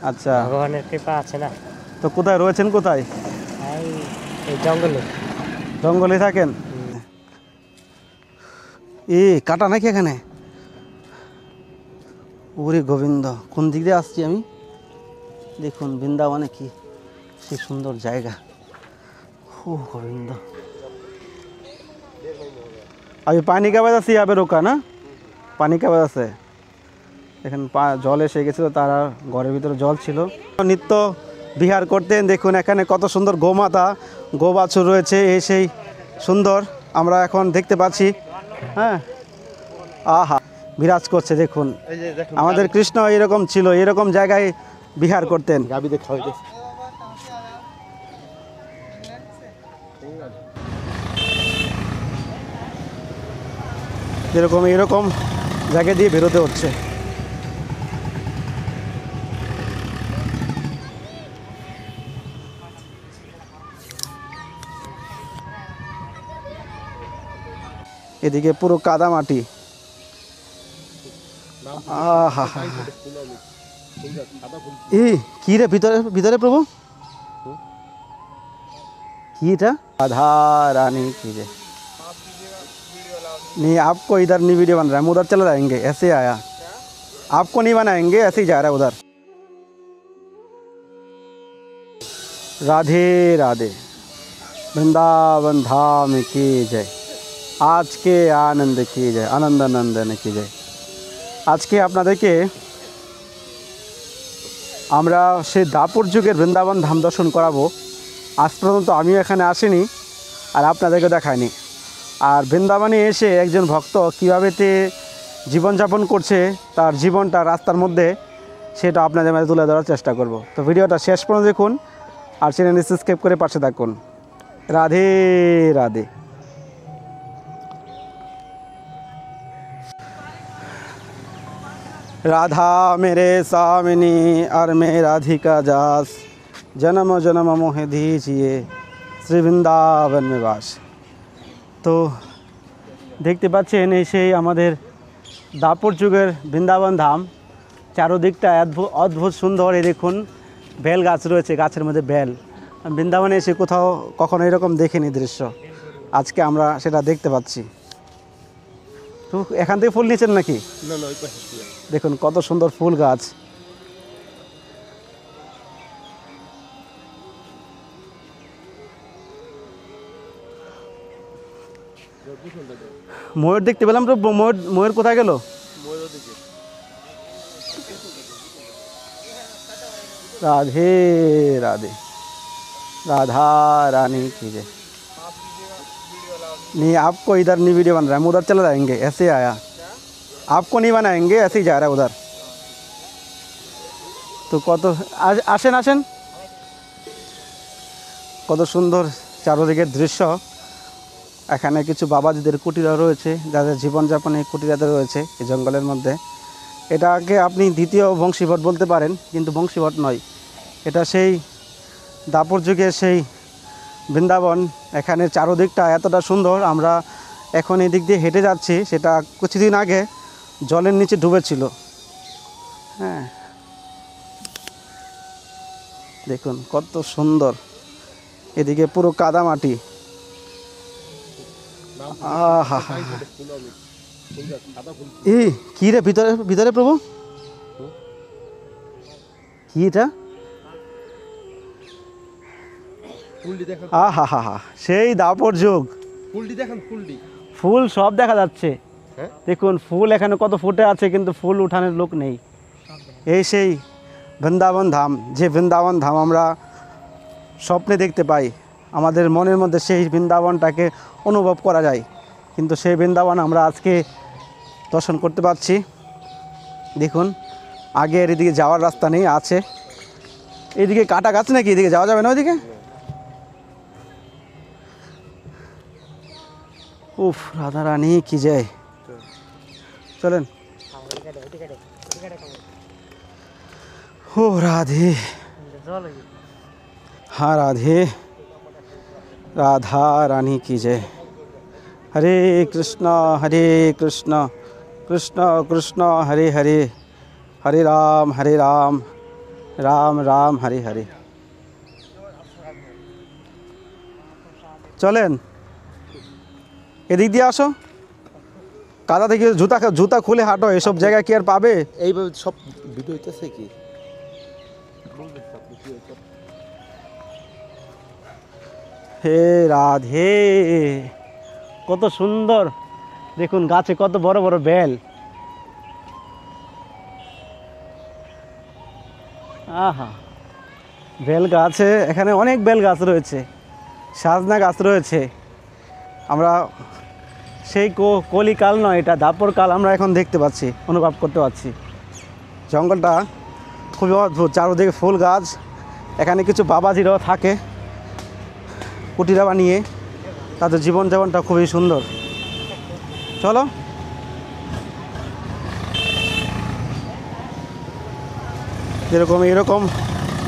আচ্ছা, ভগবানের কৃপা আছে না। তো কোথায় রয়েছেন? কোথায়? এই জঙ্গলে। জঙ্গলে থাকেন? কাটা নাকি এখানে? ওরে গোবিন্দ, কোন দিক দিয়ে আসছি আমি? দেখুন বৃন্দাবনে কি সে সুন্দর জায়গা। ও गोविंद, अभी पानी का वजह से यहाँ पे रुका ना, पानी का वजह से এখানে জল এসে গেছিল, তারা ঘরের ভিতরে জল ছিল। নিত্য বিহার করতেন। দেখুন এখানে কত সুন্দর গোমাতা গো বাছুর রয়েছে, এই সেই সুন্দর আমরা এখন দেখতে পাচ্ছি। হ্যাঁ, আহা বিরাজ করছে। দেখুন আমাদের কৃষ্ণ এরকম ছিল, এরকম জায়গায় বিহার করতেন। এরকম এরকম জায়গা দিয়ে বেরোতে হচ্ছে। এদিকে পুরো কাদা মাটি। আহা, কি রে ভিতরে ভিতরে প্রভু, কি এটা? राधा रानी की जय। नहीं, आपको इधर नहीं वीडियो बन रहा है, हम उधर चले जाएंगे। ऐसे आया, आपको नहीं बनाएंगे, ऐसे ही जा रहा है उधर। राधे राधे, वृंदावन धाम की जय, आज के आनंद की जय, आनंद नंदन की जय। আজকে আপনাদেরকে আমরা সেই দাপর যুগের বৃন্দাবন ধাম দর্শন করাবো। আজ পর্যন্ত আমিও এখানে আসিনি আর আপনাদেরকে দেখাইনি। আর বৃন্দাবনে এসে একজন ভক্ত কীভাবে জীবনযাপন করছে, তার জীবনটা রাস্তার মধ্যে, সেটা আপনাদের মাঝে তুলে ধরার চেষ্টা করব। তো ভিডিওটা শেষ পর্যন্ত দেখুন আর চ্যানেলটি সাবস্ক্রাইব করে পাশে থাকুন। রাধে রাধে। राधा मेरे स्वामिनी और मैं राधिका दास, जन्म जन्म मोह दीजिए শ্রী বৃন্দাবন में वास। তো দেখতে পাচ্ছেন এই সেই আমাদের দাপর যুগের বৃন্দাবন ধাম। চারোদিকটা অদ্ভুত সুন্দর। এই দেখুন বেল গাছ রয়েছে, গাছের মধ্যে বেল। বৃন্দাবনে এসে কোথাও কখনো এরকম দেখিনি দৃশ্য, আজকে আমরা সেটা দেখতে পাচ্ছি। তো এখান থেকে ফুল নিয়েছেন নাকি? দেখুন কত সুন্দর ফুল গাছ। ময়ূর দেখতে পেলাম তো। ময়ূর কোথায় গেল? राधे राधे, राधा रानी की जय। नहीं, आपको इधर नहीं वीडियो बन रहा है, हम उधर चले जाएंगे। ऐसे आया, आपको नहीं बनाएंगे, ऐसे ही जा रहा है उधर। तो কত আসেন আসেন, কত সুন্দর চারদিকের দৃশ্য। এখানে কিছু বাবাজিদের কুটিরা রয়েছে, যাদের জীবনযাপনে কুটিরাতে রয়েছে এই জঙ্গলের মধ্যে। এটাকে আপনি দ্বিতীয় বংশীবট বলতে পারেন, কিন্তু বংশীবট নয়, এটা সেই দাপর যুগের সেই বৃন্দাবন। এখানে চারদিকটা এতটা সুন্দর। আমরা এখন এই দিক দিয়ে হেঁটে যাচ্ছি, সেটা কিছুদিন আগে জলের নিচে ডুবেছিল। হ্যাঁ, দেখুন কত সুন্দর। এদিকে পুরো কাদা মাটি। আহা, কি রে ভিতরে ভিতরে প্রভু, কি এটা? আহা হা হা, সেই দাপর যুগ। ফুল সব দেখা যাচ্ছে। দেখুন ফুল এখানে কত ফুটে আছে, কিন্তু ফুল উঠানোর লোক নেই। এই সেই বৃন্দাবন ধাম, যে বৃন্দাবন ধাম আমরা স্বপ্নে দেখতে পাই, আমাদের মনের মধ্যে সেই বৃন্দাবনটাকে অনুভব করা যায়, কিন্তু সেই বৃন্দাবন আমরা আজকে দর্শন করতে পারছি। দেখুন আগে এদিকে যাওয়ার রাস্তা নেই, আছে এদিকে কাটা গাছ নাকি, এদিকে যাওয়া যাবে না ওইদিকে? উফ, রাধা রানী কি জয়। চলেন। ও রাধে, हाँ राधे, राधा रानी की जय। हरे कृष्ण कृष्ण कृष्ण हरे हरे, हरे राम রাম রাম হরি হরি। চলেন এদিক দিয়ে আসো, কাদা থেকে জুতা জুতা খুলে হাঁটো, এসব জায়গায় কি আর পাবে? এইভাবে সব ভিডিও হইতেছে কি? হে রাধে, কত সুন্দর দেখুন, গাছে কত বড় বড় বেল। আহা, বেল গাছে, এখানে অনেক বেল গাছ রয়েছে, সাজনা গাছ রয়েছে। আমরা সেই কলিকাল নয়, এটা দাপর কাল আমরা এখন দেখতে পাচ্ছি, অনুভব করতে পারছি। জঙ্গলটা খুবই অদ্ভুত, চারদিকে ফুল গাছ। এখানে কিছু বাবাজিরাও থাকে কুটিরা বানিয়ে, তাদের জীবনযাপনটা খুবই সুন্দর। চলো এরকম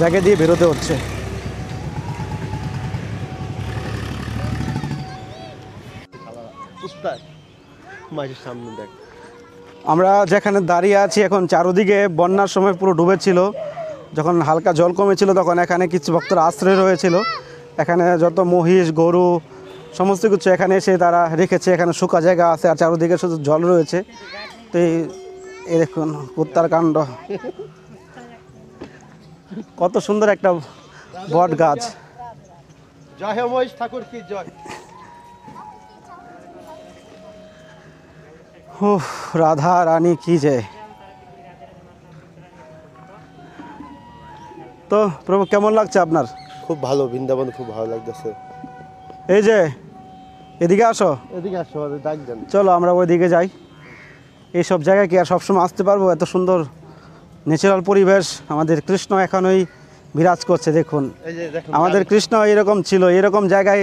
জায়গা দিয়ে বেরোতে হচ্ছে। মাঝের সামনে দেখ, আমরা যেখানে দাঁড়িয়ে আছি এখন, চারদিকে বন্যার সময় পুরো ডুবেছিল। যখন হালকা জল কমেছিল তখন এখানে কিছু ভক্তরা আশ্রয় রয়েছিল। এখানে যত মহিষ গরু সমস্ত কিছু এখানে এসে তারা রেখেছে। এখানে শুকা জায়গা আছে আর চারদিকে শুধু জল রয়েছে। তো এই দেখুন কুত্তার কাণ্ড, কত সুন্দর একটা বট গাছ। জয় হে মহেশ ঠাকুর কি জয়। উফ, রাধা রানী কি জয়। তো প্রভু কেমন লাগছে আপনার? খুব ভালো, বৃন্দাবন খুব ভালো লাগতেছে। এই যে এদিকে আসো, এদিকে আসো, ডাক দেন। চলো আমরা ওইদিকে যাই। এইসব জায়গায় কি আর সবসময় আসতে পারবো? এত সুন্দর ন্যাচারাল পরিবেশ। আমাদের কৃষ্ণ এখনই বিরাজ করছে, দেখুন এই যে দেখুন, আমাদের কৃষ্ণ এরকম ছিল, এরকম জায়গায়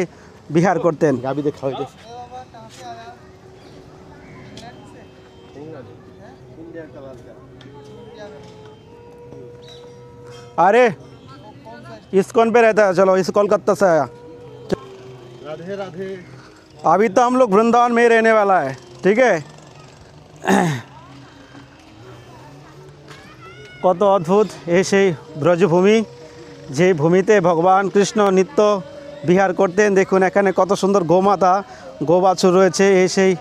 বিহার করতেন। গাবি দিয়ে খাওয়াইতেছে। अरे इस्कॉन पे रहता है, चलो इस कोलकाता से आया। রাধে রাধে। अभी तो हम लोग वृंदावन में ही रहने वाला है, ठीक है। কত অদ্ভুত এই সেই ব্রজভূমি, যে ভূমিতে ভগবান কৃষ্ণ নিত্য বিহার করতেন। দেখুন এখানে কত সুন্দর গোমাতা গোবাছুর রয়েছে, এই সেই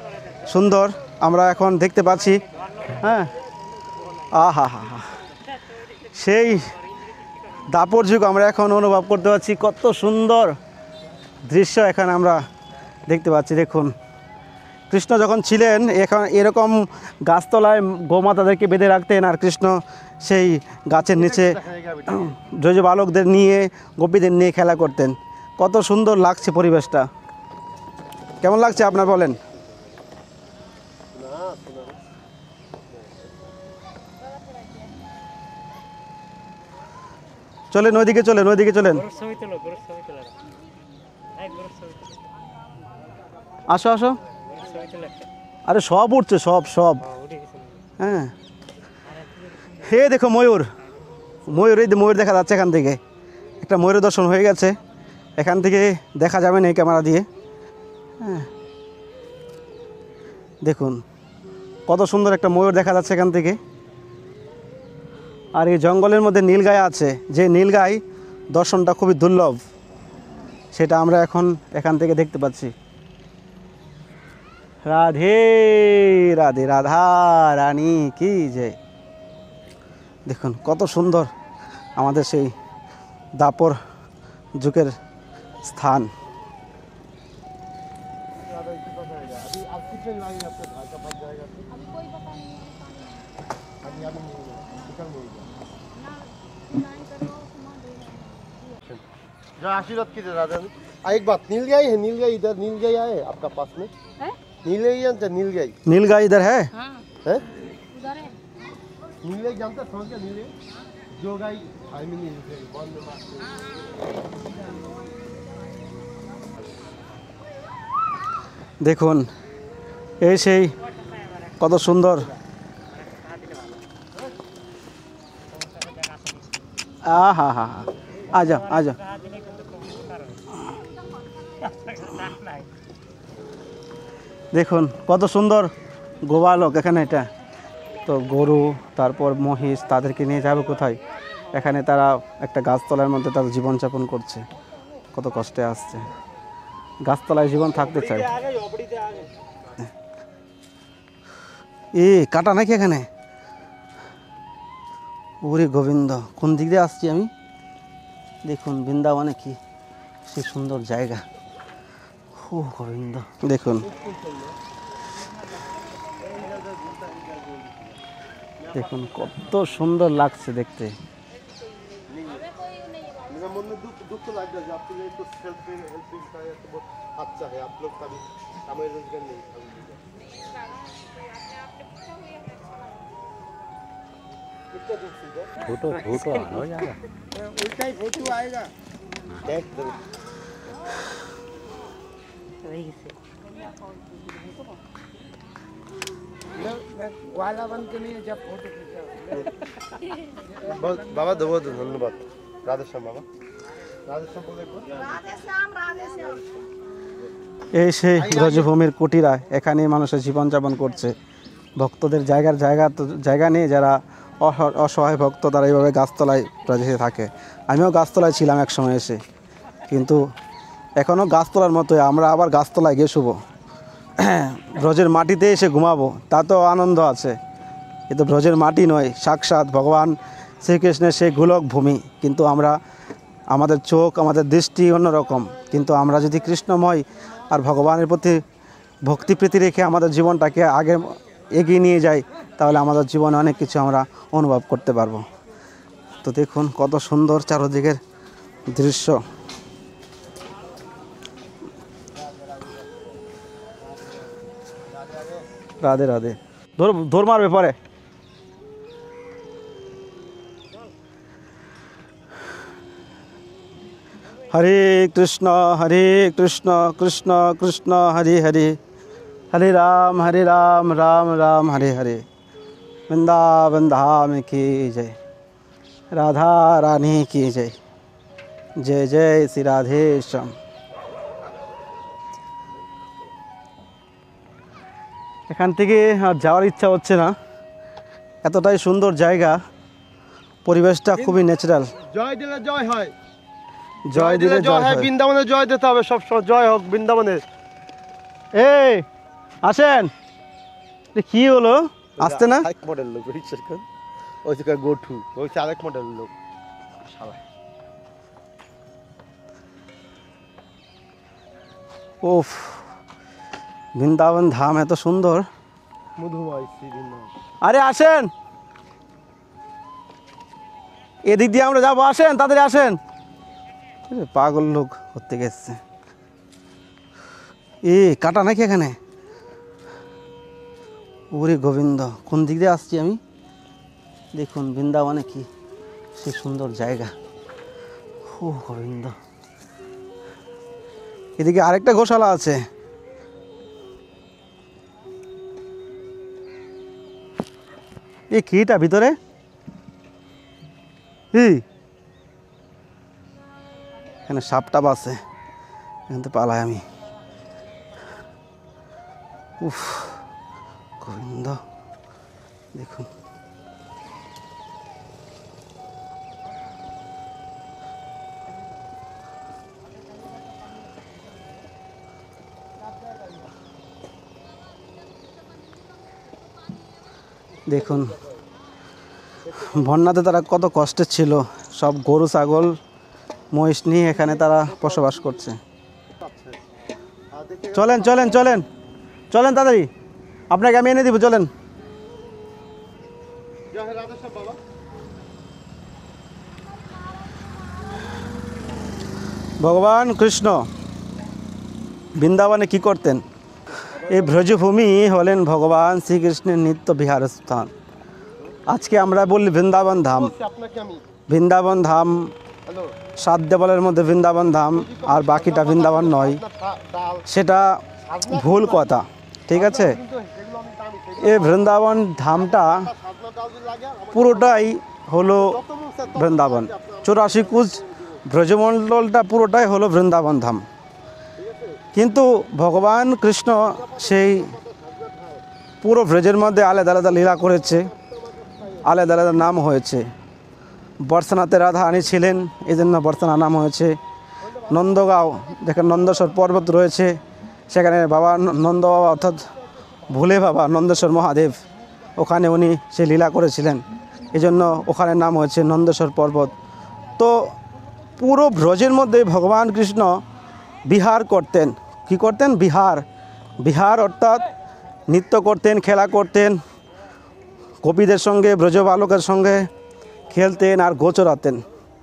সুন্দর আমরা এখন দেখতে পাচ্ছি। হ্যাঁ, আহা হা হা, সেই দাপর যুগ আমরা এখন অনুভব করতে পারছি। কত সুন্দর দৃশ্য এখানে আমরা দেখতে পাচ্ছি। দেখুন কৃষ্ণ যখন ছিলেন এখন এরকম গাছতলায় গোমাতাদেরকে বেঁধে রাখতেন, আর কৃষ্ণ সেই গাছের নিচে ব্রজ বালকদের নিয়ে গোপীদের নিয়ে খেলা করতেন। কত সুন্দর লাগছে পরিবেশটা, কেমন লাগছে আপনার বলেন? চলেন ওইদিকে, চলেন ওইদিকে, চলেন আসো আসো। আরে সব উঠছে, সব সব। হ্যাঁ, হে দেখো ময়ূর, ময়ূর, এই ময়ূর দেখা যাচ্ছে এখান থেকে। একটা ময়ূরের দর্শন হয়ে গেছে, এখান থেকে দেখা যাবে না এই ক্যামেরা দিয়ে। হ্যাঁ দেখুন কত সুন্দর একটা ময়ূর দেখা যাচ্ছে এখান থেকে। আর এই জঙ্গলের মধ্যে নীলগাই আছে, যে নীলগাই দর্শনটা খুবই দুর্লভ, সেটা আমরা এখন এখান থেকে দেখতে পাচ্ছি। রাধে রাধে, রাধা রানী কি জয়। দেখুন কত সুন্দর আমাদের সেই দাপর যুগের স্থান। जय आशीर्वाद कीजिए राधा रानी। एक बात, नीलगाई है, नीलगाई इधर, नीलगाई आए आपका पास में? नीलगाई जानते हैं? नीलगाई नीलगाय इधर है? है, उधर है। नीलगाई जानते हैं? समझ गया नीलगाई, जो गाय आई मीन नीलगाई वन में मारते हैं। দেখুন এই সেই কত সুন্দর। আহা হা হা, आ जाओ आ जाओ। দেখুন কত সুন্দর গোবালক এখানে। এটা তো গরু, তারপর মহিষ, তাদেরকে নিয়ে যাবে কোথায়? এখানে তারা একটা গাছতলার মধ্যে তার জীবনযাপন করছে, কত কষ্টে আসছে, গাছতলায় জীবন থাকতে চায়। কাটা নাকি এখানে? ওরে গোবিন্দ, কোন দিক দিয়ে আসছি আমি? দেখুন বৃন্দাবনে কি সে সুন্দর জায়গা। ও গোবিন্দ, দেখুন দেখুন কত সুন্দর লাগছে দেখতে। मेरा मन में दुख तो लग रहा है आपके लिए तो सेल्फ हेल्पिंग का है तो बहुत अच्छा है आप लोग का भी समय रोजगार नहीं फोटो फोटो हो जाएगा। उल्टा ही फोटो आएगा देख दो वही से मैं वाला बन के नहीं जब फोटो खींचा बहुत बाबा दो धन्यवाद राधेश्याम बाबा राधेश्याम बोले এই সেই ব্রজভূমির কুটিরা, এখানে মানুষের জীবনযাপন করছে। ভক্তদের জায়গা নেই, যারা অসহায় ভক্ত তারা এইভাবে গাছতলায় ব্রজে থাকে। আমিও গাছতলায় ছিলাম এক সময় এসে, কিন্তু এখনও গাছতলার মতোই আমরা আবার গাছতলায় গিয়ে শুবো, ব্রজের মাটিতে এসে ঘুমাবো, তাতেও আনন্দ আছে। কিন্তু ব্রজের মাটি নয়, সাক্ষাৎ ভগবান শ্রীকৃষ্ণের সেই গোলক ভূমি। কিন্তু আমাদের চোখ, আমাদের দৃষ্টি অন্যরকম। কিন্তু আমরা যদি কৃষ্ণময় আর ভগবানের প্রতি ভক্তিপ্রীতি রেখে আমাদের জীবনটাকে আগে এগিয়ে নিয়ে যাই, তাহলে আমাদের জীবনে অনেক কিছু আমরা অনুভব করতে পারবো। তো দেখুন কত সুন্দর চারদিকের দৃশ্য। রাধে রাধে। দৌড় মারবে পরে। হরে কৃষ্ণ কৃষ্ণ কৃষ্ণ হরে হরে, হরে রাম রাম রাম হরে হরে। वृंदावन धाम की जय, राधा रानी की जय, जय जय श्री राधेश्याम। এখান থেকে আর যাওয়ার ইচ্ছা হচ্ছে না, এতটাই সুন্দর জায়গা, পরিবেশটা খুবই ন্যাচারাল। জয় দিলে জয় হয়, জয় দিলে জয় হয়। বৃন্দাবনে জয় দিতে হবে সব সময়, জয় হোক বৃন্দাবনে। এই আসেন, কি হলো আসতে না? আরেক মডেল লোক ওই থেকে গোঠু ওই আরেক মডেল লোক শালা। ওফ, বৃন্দাবন ধাম এত সুন্দর। মধুময় শ্রী বৃন্দাবন। আরে আসেন, এদিক দিয়ে আমরা যাবো, আসেন তাড়াতাড়ি আসেন। পাগল লোক করতে গেছে। কাটা নাকি এখানে? ওরে গোবিন্দ, কোন দিক দিয়ে আসছি আমি? দেখুন বৃন্দাবনে কি সে সুন্দর জায়গা। ও গোবিন্দ, এদিকে আরেকটা গোশালা আছে। কিটা ভিতরে? এখানে সাপ টাপ আছে, এখান থেকে পালাই আমি। উফ গোবিন্দ, দেখুন দেখুন বন্যাতে তারা কত কষ্টে ছিল, সব গরু ছাগল মহিষ নিয়ে এখানে তারা বসবাস করছে। চলেন চলেন চলেন চলেন তাড়াতাড়ি, আপনাকে আমি এনে দিব, চলেন। ভগবান কৃষ্ণ বৃন্দাবনে কি করতেন? এই ব্রজভূমি হলেন ভগবান শ্রীকৃষ্ণের নিত্য বিহার স্থান। আজকে আমরা বলি বৃন্দাবন ধাম। বৃন্দাবন ধাম 7 দেওয়ালের মধ্যে বৃন্দাবন ধাম, আর বাকিটা বৃন্দাবন নয়, সেটা ভুল কথা, ঠিক আছে? এই বৃন্দাবন ধামটা পুরোটাই হলো বৃন্দাবন, 84 কোষ ব্রজমণ্ডলটা পুরোটাই হলো বৃন্দাবন ধাম। কিন্তু ভগবান কৃষ্ণ সেই পুরো ব্রজের মধ্যে আলাদা আলাদা লীলা করেছে, আলাদা আলাদা নাম হয়েছে। বর্ষানাতে রাধারানী ছিলেন, এই জন্য বর্ষানা নাম হয়েছে। নন্দগাঁও, দেখেন নন্দেশ্বর পর্বত রয়েছে, সেখানে বাবা নন্দ বাবা অর্থাৎ ভোলে বাবা নন্দেশ্বর মহাদেব, ওখানে উনি সে লীলা করেছিলেন, এই জন্য ওখানে নাম হয়েছে নন্দেশ্বর পর্বত। তো পুরো ব্রজের মধ্যে ভগবান কৃষ্ণ বিহার করতেন। কি করতেন? বিহার অর্থাৎ নৃত্য করতেন, খেলা করতেন, গোপীদের সঙ্গে ব্রজবালকের সঙ্গে খেলতেন আর গোচরাতেন।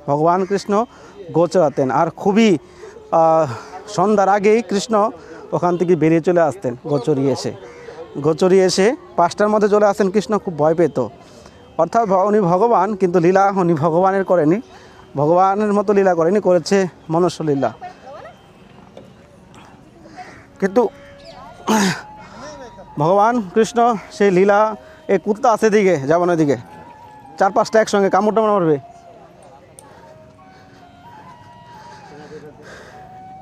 ভগবান কৃষ্ণ গোচরাতেন, আর খুবই সন্ধ্যার আগেই কৃষ্ণ ওখান থেকে বেরিয়ে চলে আসতেন। গোচরিয়ে এসে 5টার মধ্যে চলে আসতেন। কৃষ্ণ খুব ভয় পেত, অর্থাৎ উনি ভগবান, কিন্তু লীলা উনি ভগবানের করেনি, ভগবানের মতো লীলা করেনি, করেছে মনুষ্য লীলা। কিন্তু ভগবান কৃষ্ণ সেই লীলা, এই কুত্তা আছে দিকে যাবো না, দিকে 4-5টা একসঙ্গে কামড়টা মারবে।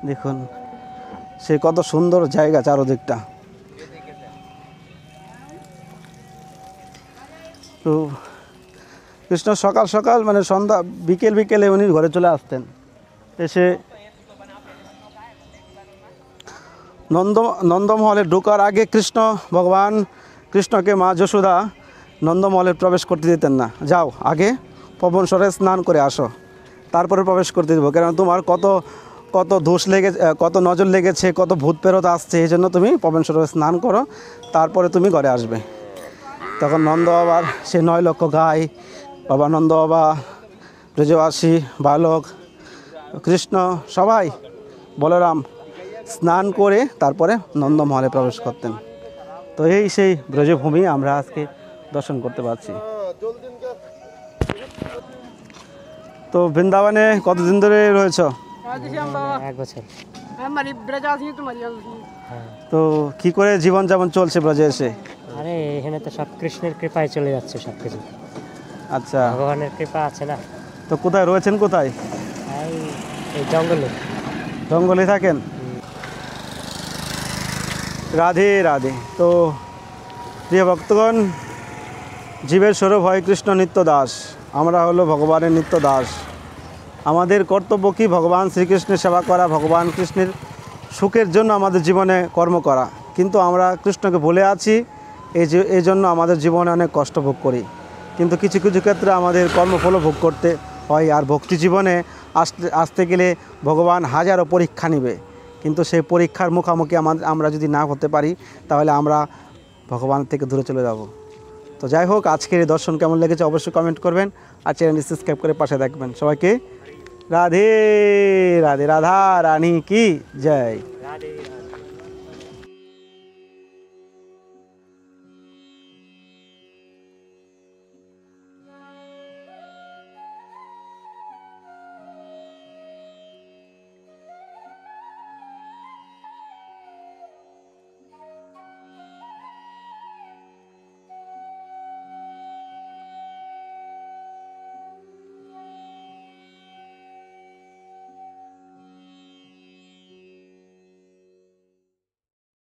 দেখুন সে কত সুন্দর জায়গা চারদিকটা। তো কৃষ্ণ সকাল সকাল মানে সন্ধ্যা বিকেলে উনি ঘরে চলে আসতেন। এসে নন্দমহলে ঢোকার আগে ভগবান কৃষ্ণকে মা যশোদা নন্দমহলে প্রবেশ করতে দিতেন না। যাও আগে পবন সরে স্নান করে আসো, তারপরে প্রবেশ করতে দেবো, কারণ তোমার কত দোষ লেগেছে, কত নজর লেগেছে, কত ভূত প্রেরত আসছে, এই জন্য তুমি পবন সরে স্নান করো, তারপরে তুমি ঘরে আসবে। তখন নন্দ বাবার সে 9 লক্ষ গাই, বাবা নন্দ বাবা, ব্রজবাসী বালক, কৃষ্ণ সবাই, বলরাম স্নান করে তারপরে নন্দমহলে প্রবেশ করতেন। তো এই সেই ব্রজভূমি আমরা আজকে দর্শন করতে পারছি। তো বৃন্দাবনে কতদিন ধরে রয়েছ? 1 বছর। তো কি করে জীবনযাপন চলছে ব্রজে এসে? আরে এখানে তো সব কৃষ্ণের কৃপায় চলে যাচ্ছে সব কিছু। আচ্ছা, ভগবানের কৃপা আছে না। তো কোথায় রয়েছেন? কোথায়? এই জঙ্গলে থাকেন? রাধে রাধে। তো প্রিয় ভক্তগণ, জীবের স্বরূপ হয় কৃষ্ণ নিত্য দাস, আমরা হলো ভগবানের নিত্য দাস। আমাদের কর্তব্য কি? ভগবান শ্রীকৃষ্ণের সেবা করা, ভগবান কৃষ্ণের সুখের জন্য আমাদের জীবনে কর্ম করা। কিন্তু আমরা কৃষ্ণকে ভুলে আছি, এই জন্য আমাদের জীবনে অনেক কষ্ট ভোগ করি। কিন্তু কিছু কিছু ক্ষেত্রে আমাদের কর্মফল ভোগ করতে হয়। আর ভক্তি জীবনে আসতে গেলে ভগবান হাজারো পরীক্ষা নেবে, কিন্তু সেই পরীক্ষার মুখোমুখি আমরা যদি না হতে পারি, তাহলে আমরা ভগবান থেকে দূরে চলে যাব। তো যাই হোক, আজকের এই দর্শন কেমন লেগেছে অবশ্যই কমেন্ট করবেন, আর চ্যানেলটি সাবস্ক্রাইব করে পাশে থাকবেন। সবাইকে রাধে রাধে, রাধা রানী কি জয়। রাধে।